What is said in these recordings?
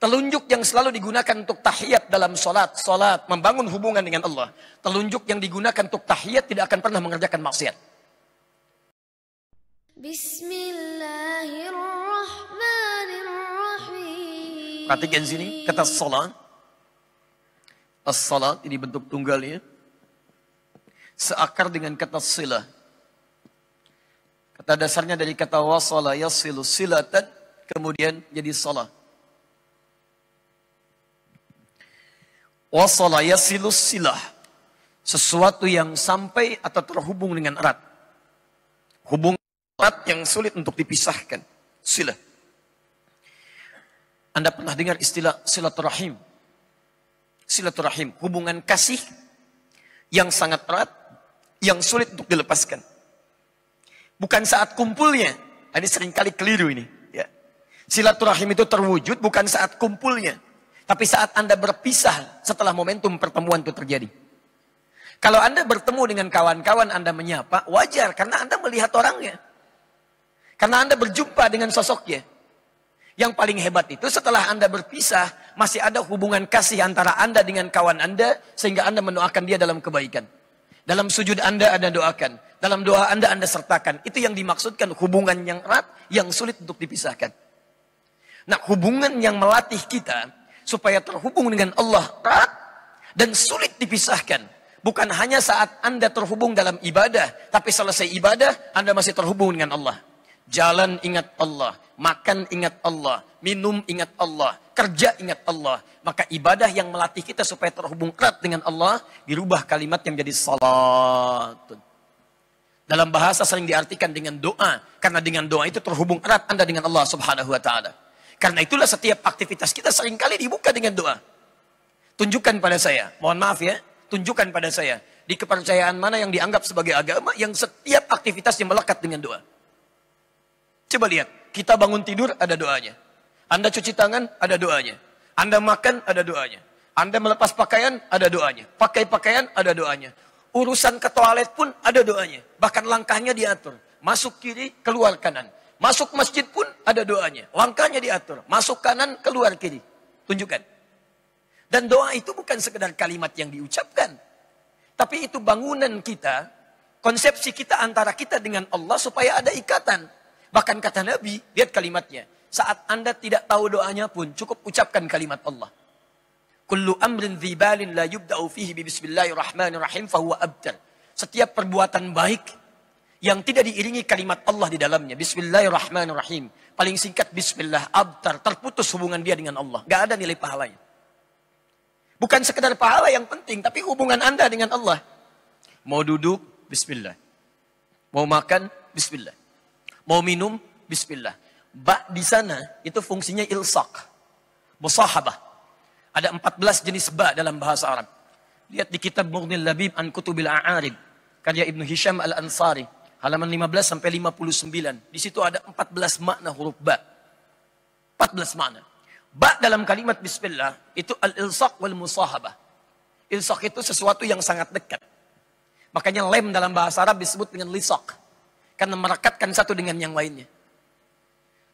Telunjuk yang selalu digunakan untuk tahiyat dalam salat, membangun hubungan dengan Allah. Telunjuk yang digunakan untuk tahiyat tidak akan pernah mengerjakan maksiat. Bismillahirrahmanirrahim. Perhatikan sini, kata salat. As-salat ini bentuk tunggalnya. Seakar dengan kata silah. Kata dasarnya dari kata wasala yasilu silatan, kemudian jadi salat. Wasala yasilu silah. Sesuatu yang sampai atau terhubung dengan erat. Hubungan erat yang sulit untuk dipisahkan. Silah. Anda pernah dengar istilah silaturahim? Silaturahim, hubungan kasih yang sangat erat, yang sulit untuk dilepaskan. Bukan saat kumpulnya. Ini seringkali keliru ini. Ya. Silaturahim itu terwujud bukan saat kumpulnya. Tapi saat Anda berpisah setelah momentum pertemuan itu terjadi. Kalau Anda bertemu dengan kawan-kawan Anda menyapa, wajar karena Anda melihat orangnya. Karena Anda berjumpa dengan sosoknya. Yang paling hebat itu setelah Anda berpisah, masih ada hubungan kasih antara Anda dengan kawan Anda, sehingga Anda mendoakan dia dalam kebaikan. Dalam sujud Anda doakan. Dalam doa Anda sertakan. Itu yang dimaksudkan hubungan yang erat, yang sulit untuk dipisahkan. Nah, hubungan yang melatih kita supaya terhubung dengan Allah erat dan sulit dipisahkan. Bukan hanya saat Anda terhubung dalam ibadah, tapi selesai ibadah Anda masih terhubung dengan Allah. Jalan ingat Allah, makan ingat Allah, minum ingat Allah, kerja ingat Allah. Maka ibadah yang melatih kita supaya terhubung erat dengan Allah, dirubah kalimatnya menjadi salat. Dalam bahasa sering diartikan dengan doa, karena dengan doa itu terhubung erat Anda dengan Allah Subhanahu wa taala. Karena itulah setiap aktivitas kita seringkali dibuka dengan doa. Tunjukkan pada saya, mohon maaf ya, tunjukkan pada saya, di kepercayaan mana yang dianggap sebagai agama, yang setiap aktivitasnya melekat dengan doa. Coba lihat, kita bangun tidur ada doanya. Anda cuci tangan ada doanya. Anda makan ada doanya. Anda melepas pakaian ada doanya. Pakai pakaian ada doanya. Urusan ke toilet pun ada doanya. Bahkan langkahnya diatur. Masuk kiri, keluar kanan. Masuk masjid pun ada doanya. Langkahnya diatur. Masuk kanan, keluar kiri. Tunjukkan. Dan doa itu bukan sekedar kalimat yang diucapkan. Tapi itu bangunan kita, konsepsi kita antara kita dengan Allah supaya ada ikatan. Bahkan kata Nabi, lihat kalimatnya. Saat Anda tidak tahu doanya pun, cukup ucapkan kalimat Allah. Kullu amrin dhibalin la yubda'u fihi bismillahirrahmanirrahim fahuwa abtar. Setiap perbuatan baik yang tidak diiringi kalimat Allah di dalamnya. Bismillahirrahmanirrahim. Paling singkat bismillah, abtar. Terputus hubungan dia dengan Allah. Gak ada nilai pahalanya. Bukan sekedar pahala yang penting, tapi hubungan Anda dengan Allah. Mau duduk, bismillah. Mau makan, bismillah. Mau minum, bismillah. Ba di sana, itu fungsinya ilsaq. Musahabah. Ada 14 jenis ba dalam bahasa Arab. Lihat di kitab Mughnil Labib an Kutubil A'arib. Karya Ibnu Hisham Al-Ansari. Halaman 15 sampai 59. Di situ ada 14 makna huruf ba. 14 makna. Ba dalam kalimat bismillah itu al-ilsaq wal musahabah. Ilsaq itu sesuatu yang sangat dekat. Makanya lem dalam bahasa Arab disebut dengan lisaq. Karena merekatkan satu dengan yang lainnya.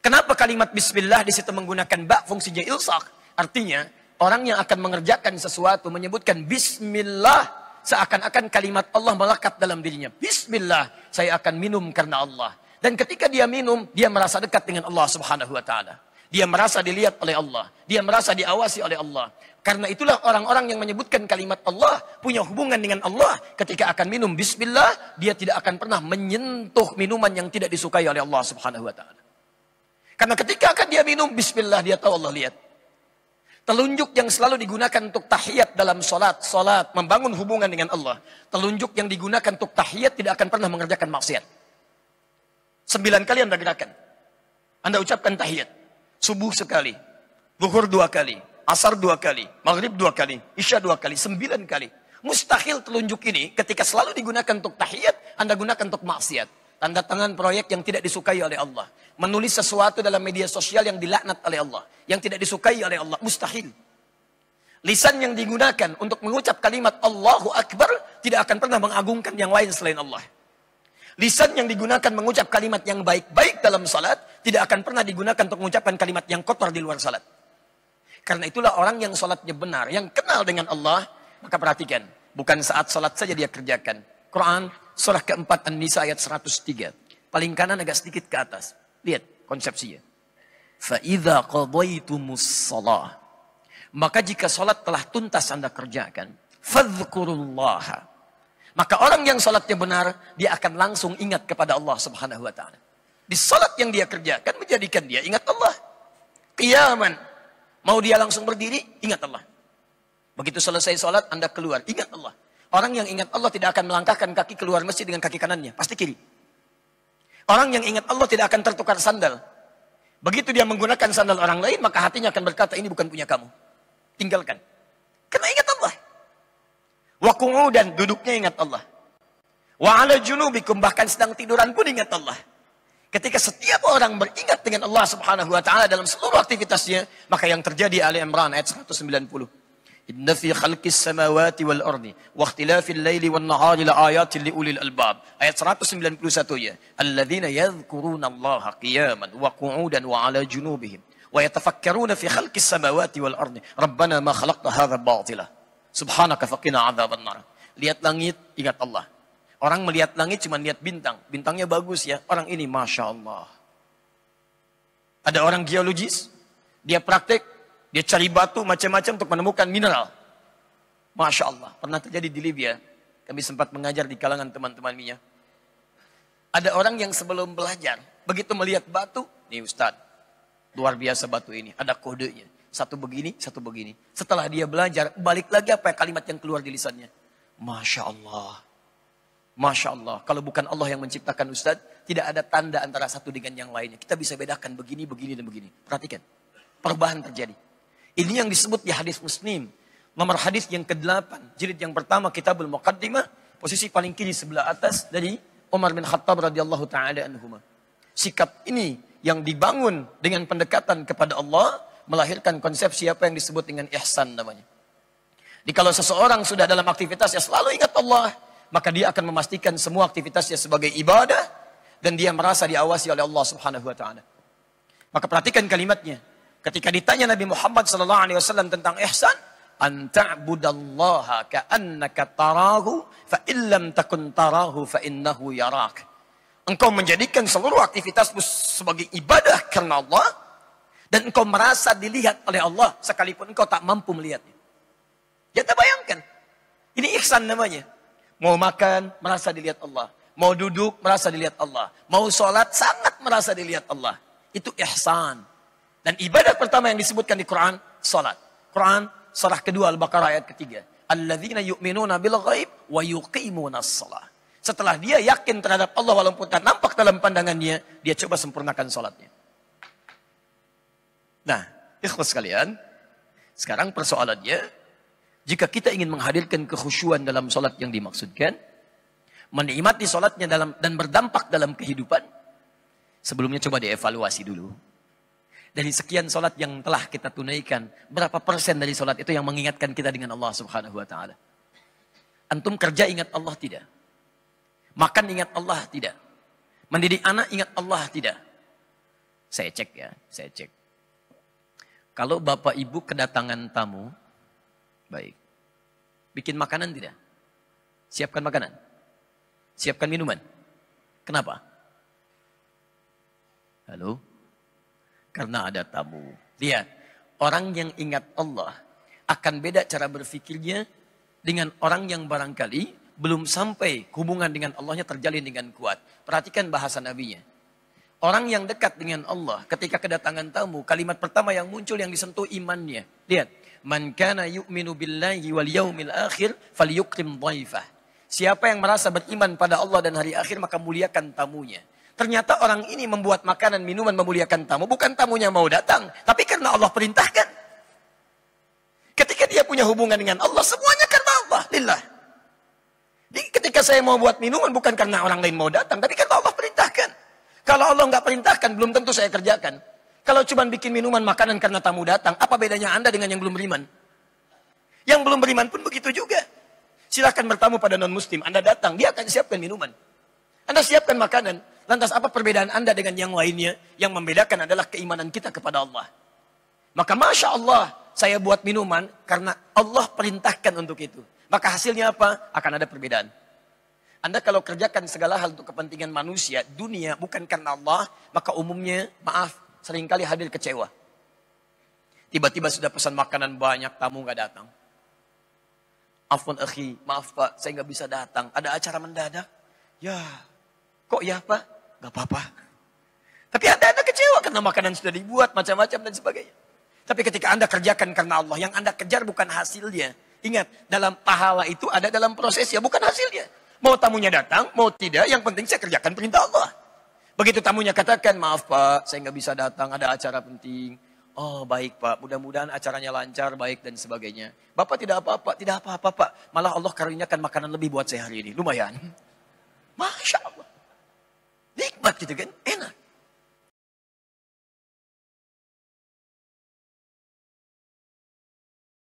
Kenapa kalimat bismillah di situ menggunakan ba fungsinya ilsaq? Artinya orang yang akan mengerjakan sesuatu menyebutkan bismillah, seakan-akan kalimat Allah melekat dalam dirinya. Bismillah, saya akan minum karena Allah. Dan ketika dia minum, dia merasa dekat dengan Allah Subhanahu wa taala. Dia merasa dilihat oleh Allah. Dia merasa diawasi oleh Allah. Karena itulah orang-orang yang menyebutkan kalimat Allah punya hubungan dengan Allah. Ketika akan minum bismillah, dia tidak akan pernah menyentuh minuman yang tidak disukai oleh Allah Subhanahu wa taala. Karena ketika akan dia minum bismillah, dia tahu Allah lihat. Telunjuk yang selalu digunakan untuk tahiyat dalam salat, membangun hubungan dengan Allah. Telunjuk yang digunakan untuk tahiyat tidak akan pernah mengerjakan maksiat. 9 kali Anda gerakan. Anda ucapkan tahiyat. Subuh sekali, zuhur 2 kali, asar 2 kali, maghrib 2 kali, isya 2 kali, 9 kali. Mustahil telunjuk ini ketika selalu digunakan untuk tahiyat, Anda gunakan untuk maksiat. Tanda tangan proyek yang tidak disukai oleh Allah. Menulis sesuatu dalam media sosial yang dilaknat oleh Allah. Yang tidak disukai oleh Allah. Mustahil. Lisan yang digunakan untuk mengucap kalimat Allahu Akbar tidak akan pernah mengagungkan yang lain selain Allah. Lisan yang digunakan mengucap kalimat yang baik-baik dalam salat tidak akan pernah digunakan untuk mengucapkan kalimat yang kotor di luar salat. Karena itulah orang yang sholatnya benar, yang kenal dengan Allah, maka perhatikan. Bukan saat sholat saja dia kerjakan. Quran, surah keempat An-Nisa ayat 103. Paling kanan agak sedikit ke atas. Lihat konsepsinya. فَإِذَا قَضَيْتُمُ الصَّلَاةِ Maka jika sholat telah tuntas Anda kerjakan, فَذْكُرُوا اللَّهَ Maka orang yang sholatnya benar, dia akan langsung ingat kepada Allah subhanahu wa ta'ala. Di sholat yang dia kerjakan, menjadikan dia ingat Allah. Qiyaman. Mau dia langsung berdiri, ingat Allah. Begitu selesai sholat, Anda keluar, ingat Allah. Orang yang ingat Allah tidak akan melangkahkan kaki keluar masjid dengan kaki kanannya, pasti kiri. Orang yang ingat Allah tidak akan tertukar sandal. Begitu dia menggunakan sandal orang lain, maka hatinya akan berkata, ini bukan punya kamu. Tinggalkan. Karena ingat Allah. Wa qu'udan, duduknya ingat Allah. Wa ala junubikum, bahkan sedang tiduran pun ingat Allah. Ketika setiap orang beringat dengan Allah subhanahu wa ta'ala dalam seluruh aktivitasnya, maka yang terjadi Ali Imran ayat 190. Inna fi khalqis samawati wal ardi wa ikhtilafil laili wan nahari la ayatin li ulil albab. Ayat 191 ya. Alladzina yadhkuruna Allaha qiyaman wa qu'udan wa ala junubihim wa yatafakkaruna fi khalqis samawati wal ardi. Rabbana ma khalaqta hadza batila. Subhanaka faqina adzaban nar. Lihat langit, ingat Allah. Orang melihat langit cuma lihat bintang. Bintangnya bagus ya. Orang ini Masya Allah. Ada orang geologis. Dia praktek. Dia cari batu macam-macam untuk menemukan mineral. Masya Allah. Pernah terjadi di Libya. Kami sempat mengajar di kalangan teman-teman minyak. Ada orang yang sebelum belajar. Begitu melihat batu. Nih Ustaz. Luar biasa batu ini. Ada kodenya. Satu begini, satu begini. Setelah dia belajar. Balik lagi apa kalimat yang keluar di lisannya. Masya Allah. Masya Allah, kalau bukan Allah yang menciptakan Ustadz, tidak ada tanda antara satu dengan yang lainnya. Kita bisa bedakan begini, begini, dan begini. Perhatikan, perubahan terjadi. Ini yang disebut di hadis Muslim. Nomor hadis yang ke-8, jilid yang pertama, Kitabul Muqaddimah, posisi paling kiri sebelah atas dari Umar bin Khattab radhiyallahu ta'ala anhuma. Sikap ini yang dibangun dengan pendekatan kepada Allah, melahirkan konsep siapa yang disebut dengan ihsan namanya. Jadi kalau seseorang sudah dalam aktivitasnya selalu ingat Allah, maka dia akan memastikan semua aktivitasnya sebagai ibadah dan dia merasa diawasi oleh Allah Subhanahu wa taala. Maka perhatikan kalimatnya. Ketika ditanya Nabi Muhammad sallallahu alaihi wasallam tentang ihsan, an ta'budallaha ka'annaka tarahu fa illam takun tarahu fa innahu yarak. Engkau menjadikan seluruh aktivitasmu sebagai ibadah karena Allah dan engkau merasa dilihat oleh Allah sekalipun engkau tak mampu melihatnya. Kita bayangkan. Ini ihsan namanya. Mau makan, merasa dilihat Allah. Mau duduk, merasa dilihat Allah. Mau sholat, sangat merasa dilihat Allah. Itu ihsan. Dan ibadah pertama yang disebutkan di Quran, sholat. Quran, surah kedua Al-Baqarah ayat ketiga. Alladzina yu'minuna bil ghaib wa yuqimuna shalah. Setelah dia yakin terhadap Allah walaupun tak nampak dalam pandangannya, dia coba sempurnakan sholatnya. Nah, ikhwas sekalian, sekarang persoalannya, jika kita ingin menghadirkan kekhusyuan dalam sholat yang dimaksudkan, menikmati sholatnya dan berdampak dalam kehidupan, sebelumnya coba dievaluasi dulu. Dari sekian sholat yang telah kita tunaikan, berapa persen dari sholat itu yang mengingatkan kita dengan Allah Subhanahu wa ta'ala? Antum kerja ingat Allah tidak? Makan ingat Allah tidak? Mendidik anak ingat Allah tidak? Saya cek ya, saya cek. Kalau bapak ibu kedatangan tamu, baik. Bikin makanan tidak? Siapkan makanan. Siapkan minuman. Kenapa? Halo? Karena ada tamu. Lihat, orang yang ingat Allah akan beda cara berfikirnya dengan orang yang barangkali belum sampai hubungan dengan Allahnya terjalin dengan kuat. Perhatikan bahasa nabinya. Orang yang dekat dengan Allah ketika kedatangan tamu, kalimat pertama yang muncul yang disentuh imannya. Lihat. Man kana yu'minu billahi wal yaumil akhir falyukrim dhaifah. Siapa yang merasa beriman pada Allah dan hari akhir maka muliakan tamunya. Ternyata orang ini membuat makanan, minuman memuliakan tamu. Bukan tamunya mau datang, tapi karena Allah perintahkan. Ketika dia punya hubungan dengan Allah, semuanya karena Allah. Lillah. Jadi ketika saya mau buat minuman bukan karena orang lain mau datang, tapi karena Allah perintahkan. Kalau Allah nggak perintahkan, belum tentu saya kerjakan. Kalau cuma bikin minuman makanan karena tamu datang, apa bedanya Anda dengan yang belum beriman? Yang belum beriman pun begitu juga. Silahkan bertamu pada non-muslim, Anda datang, dia akan siapkan minuman. Anda siapkan makanan. Lantas apa perbedaan Anda dengan yang lainnya? Yang membedakan adalah keimanan kita kepada Allah. Maka Masya Allah, saya buat minuman karena Allah perintahkan untuk itu. Maka hasilnya apa? Akan ada perbedaan. Anda kalau kerjakan segala hal untuk kepentingan manusia, dunia, bukan karena Allah, maka umumnya, maaf, seringkali hadir kecewa. Tiba-tiba sudah pesan makanan banyak, tamu nggak datang. Afwan akhi, maaf pak, saya nggak bisa datang. Ada acara mendadak. Ya, kok ya pak? Nggak apa-apa. Tapi anda kecewa karena makanan sudah dibuat, macam-macam dan sebagainya. Tapi ketika anda kerjakan karena Allah, yang anda kejar bukan hasilnya. Ingat, dalam pahala itu ada dalam prosesnya, bukan hasilnya. Mau tamunya datang, mau tidak, yang penting saya kerjakan perintah Allah. Begitu tamunya katakan, maaf pak, saya nggak bisa datang, ada acara penting. Oh baik pak, mudah-mudahan acaranya lancar, baik dan sebagainya. Bapak tidak apa-apa, tidak apa-apa pak. Malah Allah karuniakan makanan lebih buat saya hari ini, lumayan. Masya Allah. Nikmat gitu kan, enak.